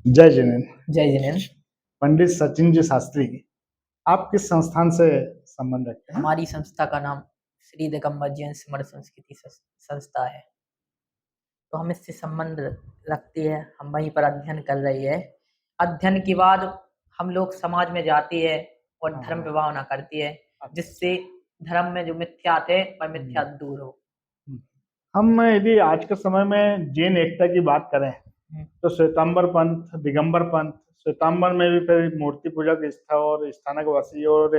जय जिनेन्द्र। जय जिनेन्द्र। पंडित सचिन जी शास्त्री, आप किस संस्थान से संबंध रखते हैं? हमारी संस्था का नाम श्री दिगंबर जैन स्मृत संस्कृति संस्था है। तो हम इससे संबंध रखते हैं। हम वहीं पर अध्ययन कर रहे हैं। अध्ययन के बाद हम लोग समाज में जाते हैं और धर्म विभावना करते हैं, जिससे धर्म में जो मिथ्यात है वह मिथ्या दूर हो। हम यदि आज के समय में जैन एकता की बात करें तो श्वेतांबर पंथ, दिगंबर पंथ, श्वेतांबर में भी फिर मूर्ति पूजक और स्थानक वासी, और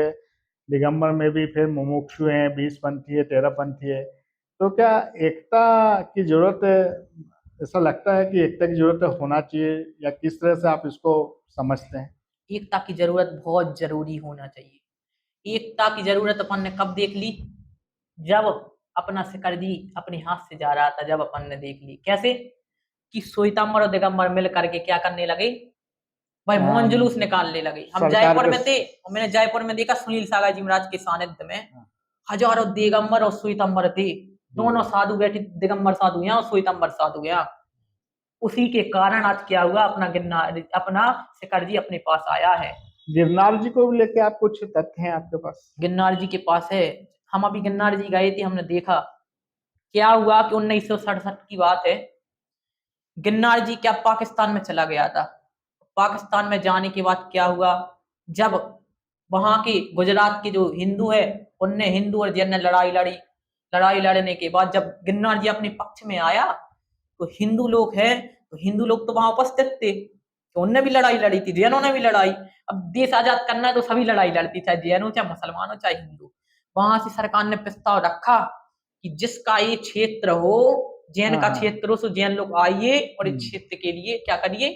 दिगंबर में भी फिर मुमुक्षु हैं, 20 पंथी है, 13 पंथी है। तो क्या एकता की जरूरत है? ऐसा लगता है कि एकता की जरूरत होना चाहिए, या किस तरह से आप इसको समझते हैं? एकता की जरूरत बहुत जरूरी होना चाहिए। एकता की जरूरत अपन ने कब देख ली? जब अपना शिखरजी अपने हाथ से जा रहा था, जब अपन ने देख ली कैसे कि श्वेतांबर और दिगंबर मिल करके क्या करने लगे, भाई मौन जुलूस निकालने लगे। हम जयपुर में थे और मैंने जयपुर में देखा सुनील सागर जी महाराज के सानिध्य में हजारों दिगंबर और श्वेतांबर थे। दोनों साधु बैठे, दिगंबर साधु यहाँ और श्वेतांबर साधु यहाँ। उसी के कारण आज क्या हुआ, अपना शिखर जी अपने पास आया है। गिरनार जी को लेके आप कुछ तथ्य हैं आपके पास? गिरनार जी के पास है। हम अभी गिरनार जी गए थे, हमने देखा क्या हुआ कि 1967 की बात है। गिरनार जी क्या पाकिस्तान में चला गया था। पाकिस्तान में जाने के बाद क्या हुआ, जब वहां के गुजरात के जो हिंदू है उनने हिंदू और जैन ने लड़ाई लड़ी। लड़ाई लड़ने के बाद जब गिरनार जी अपने पक्ष में आया तो हिंदू लोग हैं, तो हिंदू लोग तो वहां उपस्थित थे, तो उनने भी लड़ाई लड़ी थी, जैनों ने भी लड़ाई। अब देश आजाद करना है तो सभी लड़ाई लड़ती, चाहे जैन हो, चाहे मुसलमान हो, चाहे हिंदू। वहां से सरकार ने प्रस्ताव रखा कि जिसका ये क्षेत्र हो, जैन का क्षेत्र हो, तो जैन लोग आइए और इस क्षेत्र के लिए क्या करिए,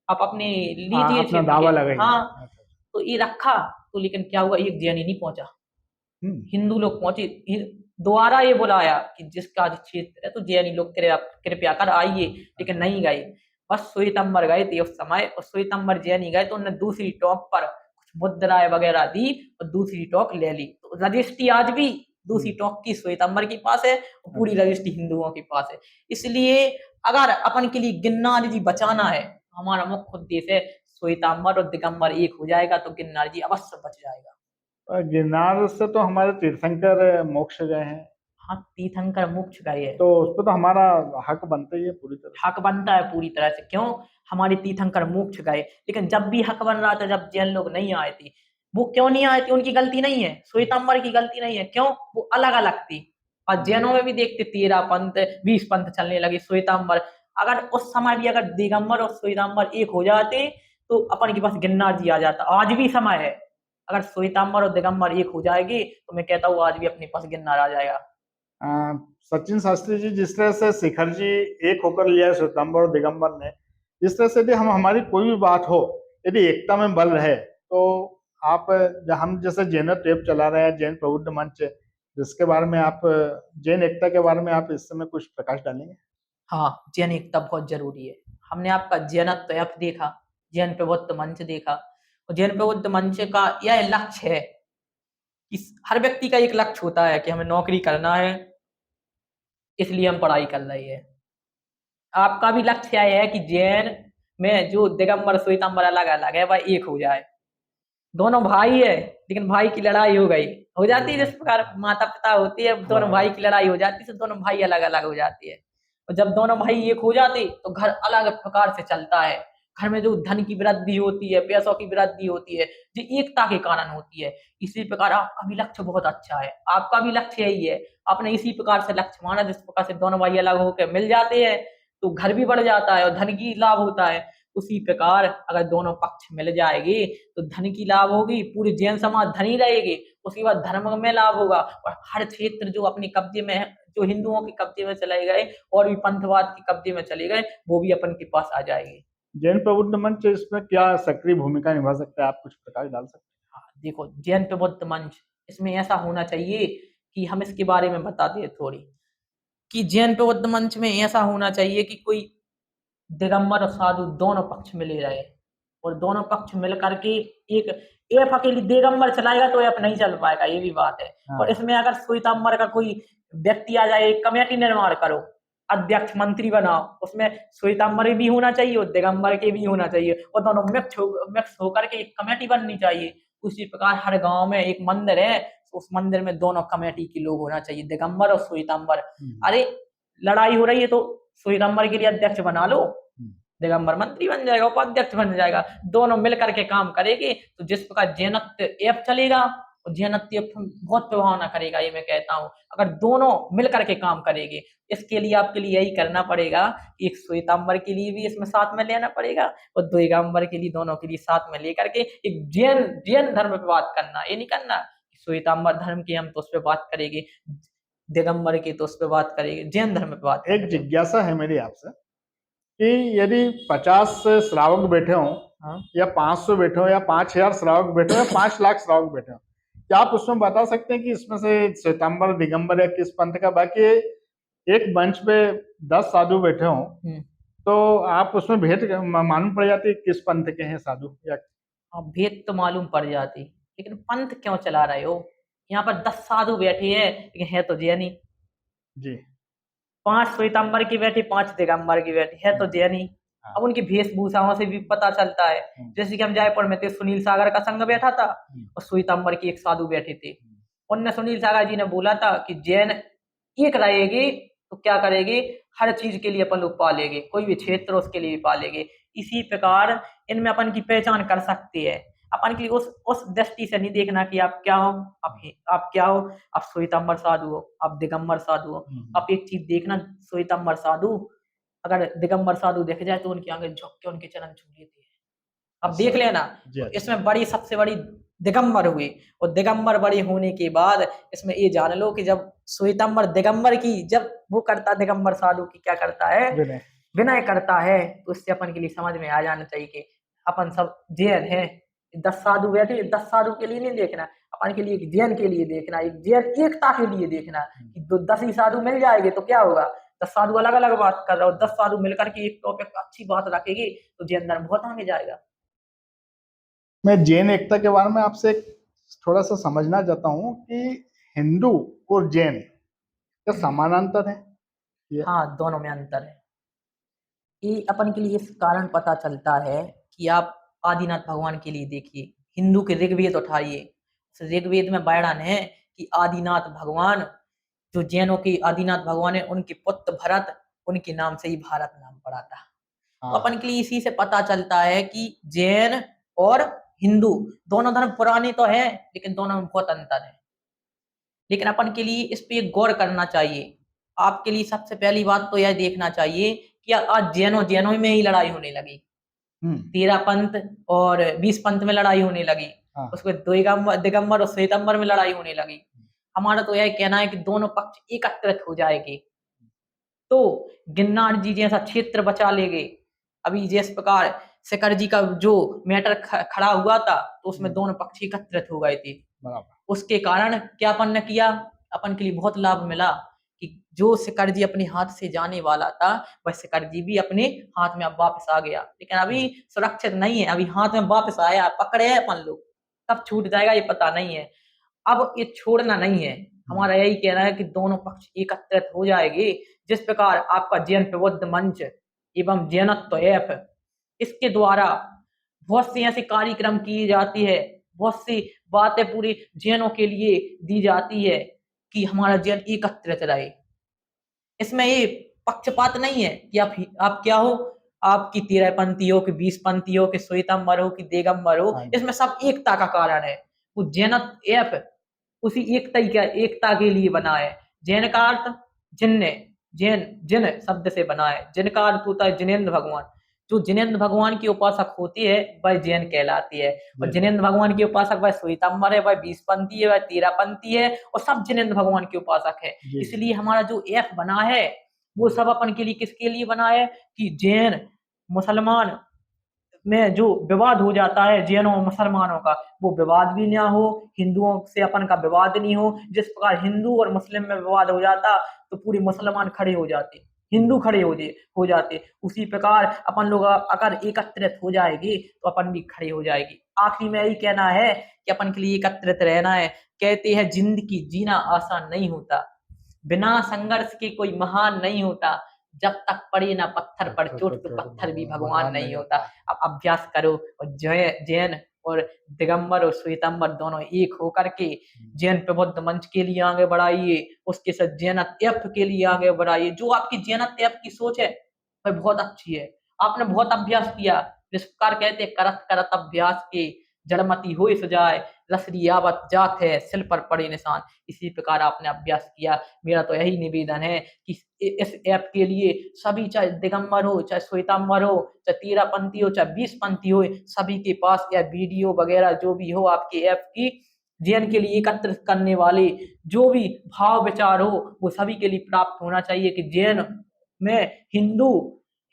आप अपने लीजिए अपना दावा लगाइए। हाँ, तो ये रखा। तो लेकिन क्या हुआ, एक जैन ही नहीं पहुंचा। हिंदू लोग पहुंचे, दोबारा ये बुलाया कि जिसका क्षेत्र है तो जैनी लोग कृपया कर आइए, लेकिन नहीं गए। बस श्वेतांबर गए थे उस समय, और श्वेतांबर जैनी गए तो उन्होंने दूसरी टॉक पर कुछ मुद्राएं वगैरह दी और दूसरी टॉक ले ली। तो रजिस्ट्री आज भी दूसरी टॉक की श्वेतांबर के पास है और पूरी रजिस्ट्री हिंदुओं के पास है। इसलिए अगर अपन के लिए गिरनार जी बचाना है, हमारा मुख्य उद्देश्य है श्वेतांबर और दिगंबर एक हो जाएगा तो गिरनार जी अवश्य बच जाएगा। गिरनार से तो हमारे तीर्थंकर मोक्ष गए हैं। हाँ, तीर्थंकर मोक्ष गए हैं, तो उस पर तो हमारा हक बनता ही है, पूरी तरह हक बनता है पूरी तरह से। क्यों? हमारे तीर्थंकर मोक्ष गए, लेकिन जब भी हक बन रहा था, जब जैन लोग नहीं आए थे, वो क्यों नहीं आए थे? उनकी गलती नहीं है, श्वेतांबर की गलती नहीं है। क्यों? वो अलग अलग थी। और जैनों में भी देखते 13 पंथ 20 पंथ चलने लगे। श्वेतांबर अगर उस समय भी अगर दिगंबर और श्वेतांबर एक हो जाते तो अपन के पास गिरनार जी आ जाता। आज भी समय है, अगर श्वेतांबर और दिगंबर एक हो जाएगी तो मैं कहता हूँ आज भी अपने पास गिरनार आ जाएगा। सचिन शास्त्री जी, जिस तरह से शिखर जी एक होकर लिया है श्वेतांबर और दिगंबर ने, जिस तरह से यदि हमारी कोई भी बात हो, यदि एकता में बल रहे, तो आप हम जैसे जैन टेप चला रहे हैं, जैन प्रबुद्ध मंच, जिसके बारे में आप जैन एकता के बारे में आप इस समय कुछ प्रकाश डालेंगे? हाँ, जैन एकता बहुत जरूरी है। हमने आपका जैनत्व ऐप देखा, जैन प्रबुद्ध मंच देखा, और जैन प्रबुद्ध मंच का यह लक्ष्य है कि हर व्यक्ति का एक लक्ष्य होता है कि हमें नौकरी करना है, इसलिए हम पढ़ाई कर रहे हैं। आपका भी लक्ष्य यह है कि जैन में जो दिगंबर श्वेतांबर अलग अलग है वह एक हो जाए। दोनों भाई है, लेकिन भाई की लड़ाई हो जाती है। जिस प्रकार माता पिता होती है, दोनों भाई की लड़ाई हो जाती है, दोनों भाई अलग अलग हो जाती है। और जब दोनों भाई एक हो जाते तो घर अलग प्रकार से चलता है। घर में जो धन की वृद्धि होती है, पैसों की वृद्धि होती है, जो एकता के कारण होती है। इसी प्रकार आपका भी लक्ष्य बहुत अच्छा है, आपका भी लक्ष्य यही है। आपने इसी प्रकार से लक्ष्य माना, जिस प्रकार से दोनों भाई अलग होकर मिल जाते हैं तो घर भी बढ़ जाता है और धन की लाभ होता है। उसी प्रकार अगर दोनों पक्ष मिल जाएगी तो धन की लाभ होगी, पूरी जैन समाज धनी रहेगी, उसके बाद धर्म में लाभ होगा। और हर क्षेत्र जो अपने कब्जे में है, जो हिंदुओं के कब्जे में चले गए और भी पंथवाद के कब्जे में चले गए, वो भी अपन के पास आ जाएंगे। जैन प्रबुद्ध मंच इसमें क्या सक्रिय भूमिका निभा सकता है? आप कुछ प्रकाश डाल सकते हैं? हाँ, देखो, जैन प्रबुद्ध मंच इसमें ऐसा होना चाहिए कि हम इसके बारे में बताते हैं थोड़ी, कि जैन प्रबुद्ध मंच में ऐसा होना चाहिए कि कोई दिगंबर और साधु दोनों पक्ष मिले रहे, और दोनों पक्ष मिल करके एक ऐप अकेली दिगंबर चलाएगा तो ऐप नहीं चल पाएगा, ये भी बात है। और इसमें अगर श्वेतांबर का कोई व्यक्ति आ जाए, एक कमेटी निर्माण करो, अध्यक्ष मंत्री बनाओ, उसमें श्वेतांबर भी होना चाहिए और दिगंबर के भी होना चाहिए, और दोनों मिक्स होकर के एक कमेटी बननी चाहिए। उसी प्रकार हर गांव में एक मंदिर है, तो उस मंदिर में दोनों कमेटी के लोग होना चाहिए, दिगंबर और श्वेतांबर। अरे लड़ाई हो रही है तो श्वेतांबर के लिए अध्यक्ष बना लो, दिगंबर मंत्री बन जाएगा, उपाध्यक्ष बन जाएगा, दोनों मिलकर के काम करेंगे तो जिस प्रकार जैनत्व ऐप चलेगा, और जैनत्व ऐप बहुत प्रभाव न करेगा, ये मैं कहता हूँ, अगर दोनों मिलकर के काम करेंगे। इसके लिए आपके लिए यही करना पड़ेगा कि एक श्वेतांबर के लिए भी इसमें साथ में लेना पड़ेगा और दिगंबर के लिए, दोनों के लिए साथ में लेकर के एक जैन धर्म पे बात करना। ये नहीं करना श्वेतांबर धर्म की हम तो उस पर बात करेंगे, दिगंबर की तो उस पर बात करेंगे, जैन धर्म पे बात। एक जिज्ञासा है मेरी आपसे कि यदि 50 श्रावक बैठे हों या 500 बैठे हो या 5000 श्रावक बैठे हो या 5 लाख श्रावक बैठे हो, क्या आप उसमें बता सकते हैं कि इसमें से श्वेतांबर दिगंबर या किस पंथ का? बाकी एक मंच पे 10 साधु बैठे हों तो आप उसमें भेद मालूम पड़ जाती किस पंथ के हैं साधु, या भेद तो मालूम पड़ जाती, लेकिन पंथ क्यों चला रहे हो? यहाँ पर 10 साधु बैठे हैं लेकिन है तो जैनी जी, 5 श्वेतांबर की बैठी, 5 दिगंबर की बैठी, है तो जैनी। अब उनकी वेशभूषाओं से भी पता चलता है, जैसे कि हम जयपुर में थे, सुनील सागर का संघ बैठा था और श्वेतांबर की एक साधु बैठे थे। उनने सुनील सागर जी ने बोला था कि जैन एक रहेगी तो क्या करेगी, हर चीज के लिए अपन लोग पालेंगे, कोई भी क्षेत्र उसके लिए भी पालेंगे। इसी प्रकार इनमें अपन की पहचान कर सकते हैं। अपन की उस दृष्टि से नहीं देखना कि आप क्या हो, आप क्या हो, आप श्वेतांबर साधु हो, आप दिगंबर साधु हो। आप एक चीज देखना, श्वेतांबर साधु अगर दिगंबर साधु देख जाए तो उनकी आंखें झुक के उनके चरण छू लेती है। अब देख लेना, तो इसमें बड़ी सबसे बड़ी दिगंबर हुई, और दिगंबर बड़ी होने के बाद इसमें ये जान लो कि जब श्वेतांबर दिगंबर की जब वो करता, दिगंबर साधु की क्या करता है, विनय करता है, तो इससे अपन के लिए समझ में आ जाना चाहिए कि अपन सब जैन हैं। 10 साधु बैठे, 10 साधु के लिए नहीं देखना, अपन के लिए एक जैन के लिए देखना, एक जैन एकता के लिए देखना कि 10 ही साधु मिल जाएंगे तो क्या होगा, 10 साधु अलग अलग बात कर रहे हो, 10 साधु मिलकर के एक टॉपिक अच्छी बात रखेगी तो जैन धर्म बहुत आगे जाएगा। मैं जैन एकता के बारे में आपसे थोड़ा सा समझना चाहता हूँ कि हिंदू और जैन क्या समानांतर है? हाँ, दोनों में अंतर है। ये अपन के लिए इस कारण पता चलता है कि आप आदिनाथ भगवान के लिए देखिए, हिंदू के ऋग्वेद उठाइए, ऋग्वेद में वर्णन है कि आदिनाथ भगवान, जो जैनों के आदिनाथ भगवान है, उनके पुत्र भरत, उनके नाम से ही भारत नाम पड़ा था। तो अपन के लिए इसी से पता चलता है कि जैन और हिंदू दोनों धर्म पुराने तो हैं लेकिन दोनों में बहुत अंतर है। लेकिन अपन के लिए इस पे गौर करना चाहिए। आपके लिए सबसे पहली बात तो यह देखना चाहिए कि आज जैनों में ही लड़ाई होने लगी, 13 पंथ और 20 पंथ में लड़ाई होने लगी, उसके दिगंबर और श्वेतांबर में लड़ाई होने लगी। हमारा तो यह कहना है कि दोनों पक्ष एकत्रित हो जाएंगे तो गिरनार जी जैसा क्षेत्र बचा लेंगे। अभी जिस प्रकार शिखर जी का जो मैटर खड़ा हुआ था तो उसमें दोनों पक्ष एकत्रित हो गए थे, उसके कारण क्या अपन ने किया, अपन के लिए बहुत लाभ मिला कि जो शिखर जी अपने हाथ से जाने वाला था वह शिखर जी भी अपने हाथ में अब वापस आ गया, लेकिन अभी सुरक्षित नहीं है, अभी हाथ में वापस आया, पकड़े हैं अपन लोग, कब छूट जाएगा ये पता नहीं है। अब ये छोड़ना नहीं है, हमारा यही कहना है कि दोनों पक्ष एकत्रित हो जाएंगे। जिस प्रकार आपका जैन प्रबुद्ध मंच एवं जैनत्व ऐप, इसके द्वारा बहुत सी ऐसे कार्यक्रम किए जाती है, बहुत सी बातें पूरी जैनों के लिए दी जाती है कि हमारा जैन एकत्रित रहे। इसमें ये पक्षपात नहीं है कि आप क्या हो, आपकी 13 पंथी हो कि 20 पंथी हो कि श्वेतांबर हो कि दिगंबर हो, इसमें सब एकता का कारण है। वो जैनत्व ऐप उसी एकता के लिए बना है। जैन का अर्थ जिन्ने, जिन शब्द से बना है, जिन का अर्थ होता है जिनेंद्र भगवान। जो जिनेंद्र भगवान की उपासक होती है वह जैन कहलाती है, और जिनेंद्र भगवान की उपासक वह श्वेतांबर है, वह 20 पंथी है, वह 13 पंथी है, और सब जिनेंद्र भगवान के उपासक है। इसलिए हमारा जो ऐप बना है वो सब अपन के लिए किसके लिए बना है कि जैन मुसलमान में जो विवाद हो जाता है जैनों और मुसलमानों का, वो विवाद भी ना हो, हिंदुओं से अपन का विवाद नहीं हो। जिस प्रकार हिंदू और मुस्लिम में विवाद हो जाता तो पूरे मुसलमान खड़े हो जाते, हिंदू खड़े हो जाते, उसी प्रकार अपन लोग अगर एकत्रित हो जाएगी तो अपन भी खड़े हो जाएगी। आखिरी में यही कहना है कि अपन के लिए एकत्रित रहना है। कहते हैं जिंदगी जीना आसान नहीं होता, बिना संघर्ष के कोई महान नहीं होता, जब तक पड़े ना पत्थर पर चोट तो पत्थर भी भगवान नहीं होता। अब अभ्यास करो और जैन और दिगंबर और श्वेतांबर दोनों एक होकर के जैन प्रबुद्ध मंच के लिए आगे बढ़ाइए, उसके साथ जैनत ऐप के लिए आगे बढ़ाइए। जो आपकी जैनत ऐप की सोच है वह बहुत अच्छी है, आपने बहुत अभ्यास किया। जिस प्रकार कहते हैं करत करत अभ्यास के जड़मति होए सुजाए, रसरी आवत जात है सिल पर पड़े निशान। इसी प्रकार आपने अभ्यास किया। मेरा तो यही निवेदन है कि इस ऐप के लिए सभी, चाहे दिगंबर हो, चाहे श्वेतांबर हो, चाहे 13 पंथी हो, चाहे 20 पंथी हो, सभी के पास यह वीडियो वगैरह जो भी हो आपके ऐप की जैन के लिए एकत्रित करने वाले जो भी भाव विचार हो वो सभी के लिए प्राप्त होना चाहिए कि जैन में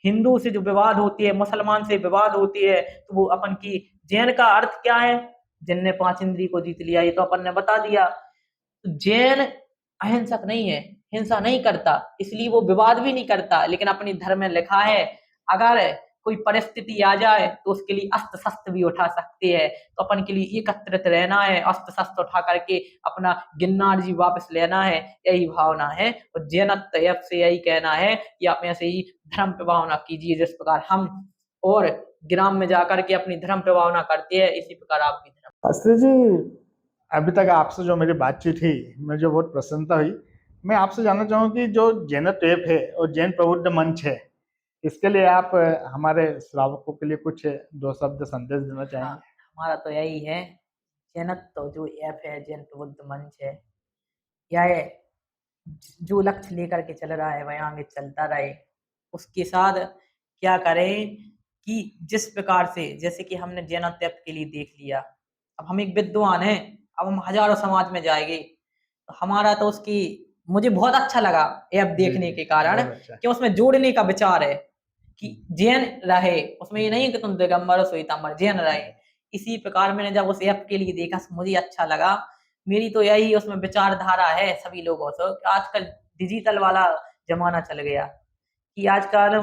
हिंदू से जो विवाद होती है, मुसलमान से विवाद होती है, तो वो अपन की जैन का अर्थ क्या है, जैन ने 5 इंद्रिय को जीत लिया, ये तो अपन ने बता दिया। तो जैन अहिंसक नहीं है, हिंसा नहीं करता, इसलिए वो विवाद भी नहीं करता। लेकिन अपने धर्म में लिखा है अगर कोई परिस्थिति आ जाए तो उसके लिए अस्त्र शस्त्र भी उठा सकते हैं। तो अपन के लिए एकत्रित रहना है, अस्त्र शस्त्र उठा करके अपना गिरनार जी वापस लेना है, यही भावना है। और जैनत तैयब से यही कहना है कि आप ऐसे ही धर्म पे भावना कीजिए, जिस प्रकार हम और ग्राम में जाकर के अपनी धर्म पे भावना करते हैं, इसी प्रकार आप भी धर्म। शास्त्री जी, अभी तक आपसे जो मेरी बातचीत हुई मुझे बहुत प्रसन्नता हुई। मैं आपसे जानना चाहूँ कि जो जैनत ऐप है और जैन प्रबुद्ध मंच है, इसके लिए आप हमारे श्रावकों के लिए कुछ 2 शब्द संदेश देना चाहेंगे? हाँ, हमारा तो यही है, जैनत तो जो ऐप है, जैन प्रबुद्ध मंच है, यह जो लक्ष्य लेकर के चल रहा है वह आगे चलता रहे। उसके साथ क्या करें कि जिस प्रकार से, जैसे कि हमने जैनत ऐप के लिए देख लिया, अब हम एक विद्वान हैं, अब हम हजारों समाज में जाएंगे, तो हमारा तो उसकी, मुझे बहुत अच्छा लगा ऐप देखने के कारण कि उसमें जोड़ने का विचार है कि जैन रहे, उसमें ये नहीं कि तुम दिगंबर हो श्वेतांबर, जैन रहे। इसी प्रकार मैंने जब उस ऐप के लिए देखा मुझे अच्छा लगा। मेरी तो यही उसमें विचारधारा है सभी लोगों से। आजकल डिजिटल वाला जमाना चल गया कि आजकल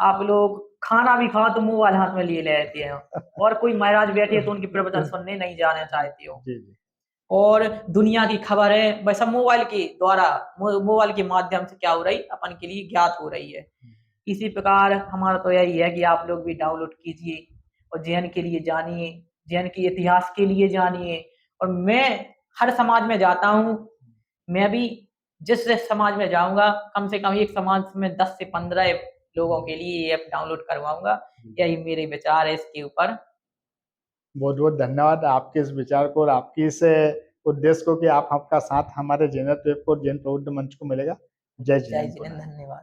आप लोग खाना भी खाओ तो मोबाइल हाथ में लिए लेते हैं, और कोई महाराज बैठे तो उनके प्रवचन सुनने नहीं जाना चाहते हो। और दुनिया की खबर है वह सब मोबाइल के द्वारा, मोबाइल के माध्यम से क्या हो रही अपन के लिए ज्ञात हो रही है। इसी प्रकार हमारा तो यही है कि आप लोग भी डाउनलोड कीजिए और जैन के लिए जानिए, जैन के इतिहास के लिए जानिए। और मैं हर समाज में जाता हूँ, मैं भी जिस समाज में जाऊंगा कम से कम एक समाज में 10 से 15 लोगों के लिए ये ऐप डाउनलोड करवाऊंगा। यही मेरे विचार है इसके ऊपर। बहुत बहुत धन्यवाद आपके इस विचार को और आपकी इस उद्देश्य को कि आप आपका साथ हमारे जैनत ऐप को, जैन प्रबुद्ध मंच को मिलेगा। जय जय जैन। जैन, धन्यवाद।